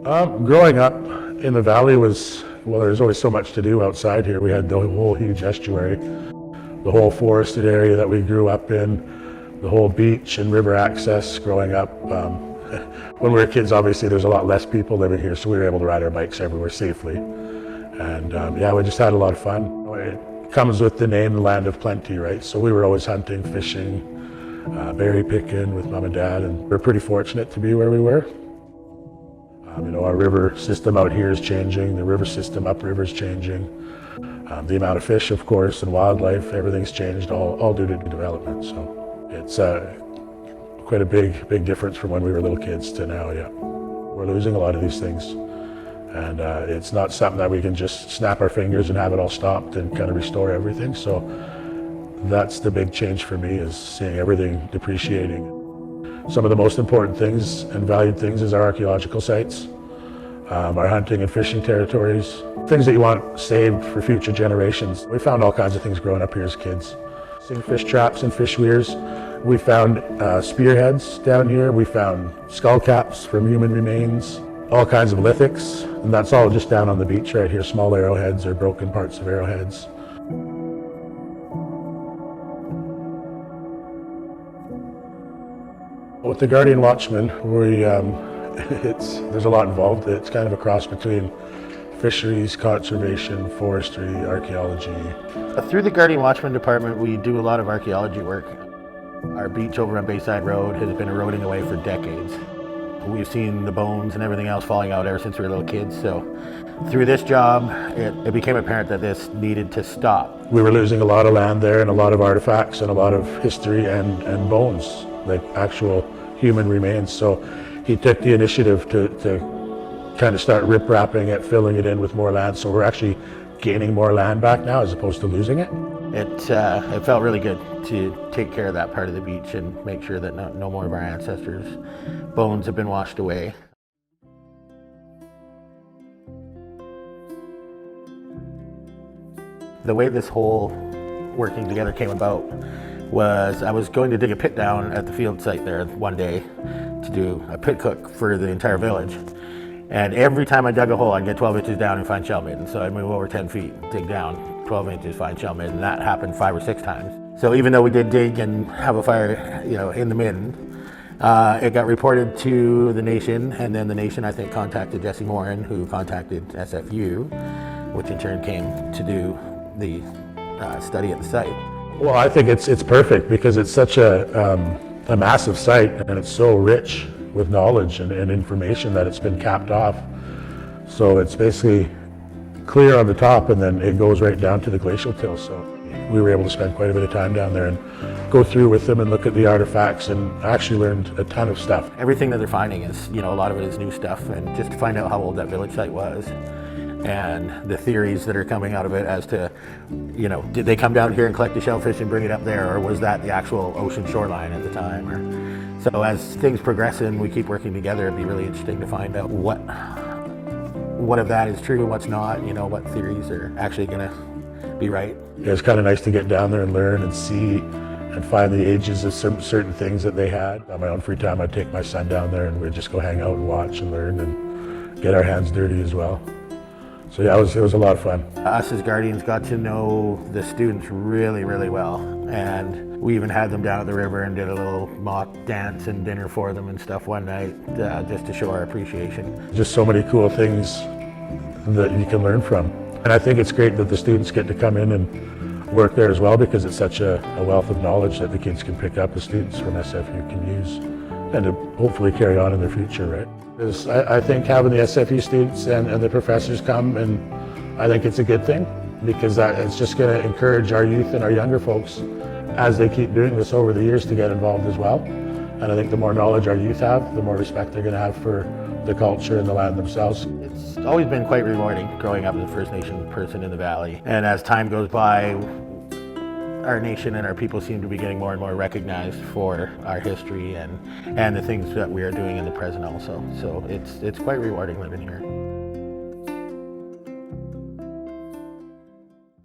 Growing up in the valley well, there's always so much to do outside here. We had the whole huge estuary, the whole forested area that we grew up in, the whole beach and river access growing up. When we were kids, obviously there's a lot less people living here, so we were able to ride our bikes everywhere safely. And yeah, we just had a lot of fun. It comes with the name, the land of plenty, right? So we were always hunting, fishing, berry picking with mom and dad, and we're pretty fortunate to be where we were. Our river system out here is changing, the river system upriver is changing. The amount of fish, of course, and wildlife, everything's changed, all due to development. So it's quite a big difference from when we were little kids to now, yeah. We're losing a lot of these things. And it's not something that we can just snap our fingers and have it all stopped and kind of restore everything. So that's the big change for me, is seeing everything depreciating. Some of the most important things and valued things is our archaeological sites, our hunting and fishing territories, things that you want saved for future generations. We found all kinds of things growing up here as kids. Seeing fish traps and fish weirs. We found spearheads down here. We found skull caps from human remains, all kinds of lithics, and that's all just down on the beach right here, small arrowheads or broken parts of arrowheads. With the Guardian Watchman, there's a lot involved. It's kind of a cross between fisheries, conservation, forestry, archaeology. Through the Guardian Watchman department, we do a lot of archaeology work. Our beach over on Bayside Road has been eroding away for decades. We've seen the bones and everything else falling out ever since we were little kids. So through this job, it became apparent that this needed to stop. We were losing a lot of land there and a lot of artifacts and a lot of history and bones, like actual human remains. So he took the initiative to kind of start rip-wrapping it, filling it in with more land. So we're actually gaining more land back now as opposed to losing it. It felt really good to take care of that part of the beach and make sure that no more of our ancestors' bones have been washed away. The way this whole working together came about was I was going to dig a pit down at the field site there one day to do a pit cook for the entire village. And every time I dug a hole, I'd get 12 inches down and find shell midden. So I'd move over 10 feet, dig down, 12 inches, find shell midden. And that happened 5 or 6 times. So even though we did dig and have a fire, in the midden, it got reported to the nation, and then the nation, I think, contacted Jesse Morin, who contacted SFU, which in turn came to do the study at the site. Well, I think it's perfect because it's such a massive site, and it's so rich with knowledge and information that it's been capped off. So it's basically clear on the top, and then it goes right down to the glacial till. So we were able to spend quite a bit of time down there and go through with them and look at the artifacts, and actually learned a ton of stuff. Everything that they're finding is, a lot of it is new stuff, and just to find out how old that village site was and the theories that are coming out of it as to, did they come down here and collect the shellfish and bring it up there, or was that the actual ocean shoreline at the time? So as things progress and we keep working together, it'd be really interesting to find out what of that is true, what's not, what theories are actually going to be right. Yeah, it's kind of nice to get down there and learn and see and find the ages of certain things that they had. On my own free time, I'd take my son down there and we'd just go hang out and watch and learn and get our hands dirty as well. So yeah, it was a lot of fun. Us as Guardians got to know the students really, really well. And we even had them down at the river and did a little mock dance and dinner for them and stuff one night, just to show our appreciation. Just so many cool things that you can learn from. And I think it's great that the students get to come in and work there as well, because it's such a wealth of knowledge that the kids can pick up, the students from SFU can use, and to hopefully carry on in their future, right? Because I think having the SFU students and the professors come, and I think it's a good thing, because it's just going to encourage our youth and our younger folks as they keep doing this over the years to get involved as well. And I think the more knowledge our youth have, the more respect they're going to have for the culture and the land themselves. It's always been quite rewarding growing up as a First Nation person in the Valley. And as time goes by, our nation and our people seem to be getting more and more recognized for our history and the things that we are doing in the present also. So it's quite rewarding living here.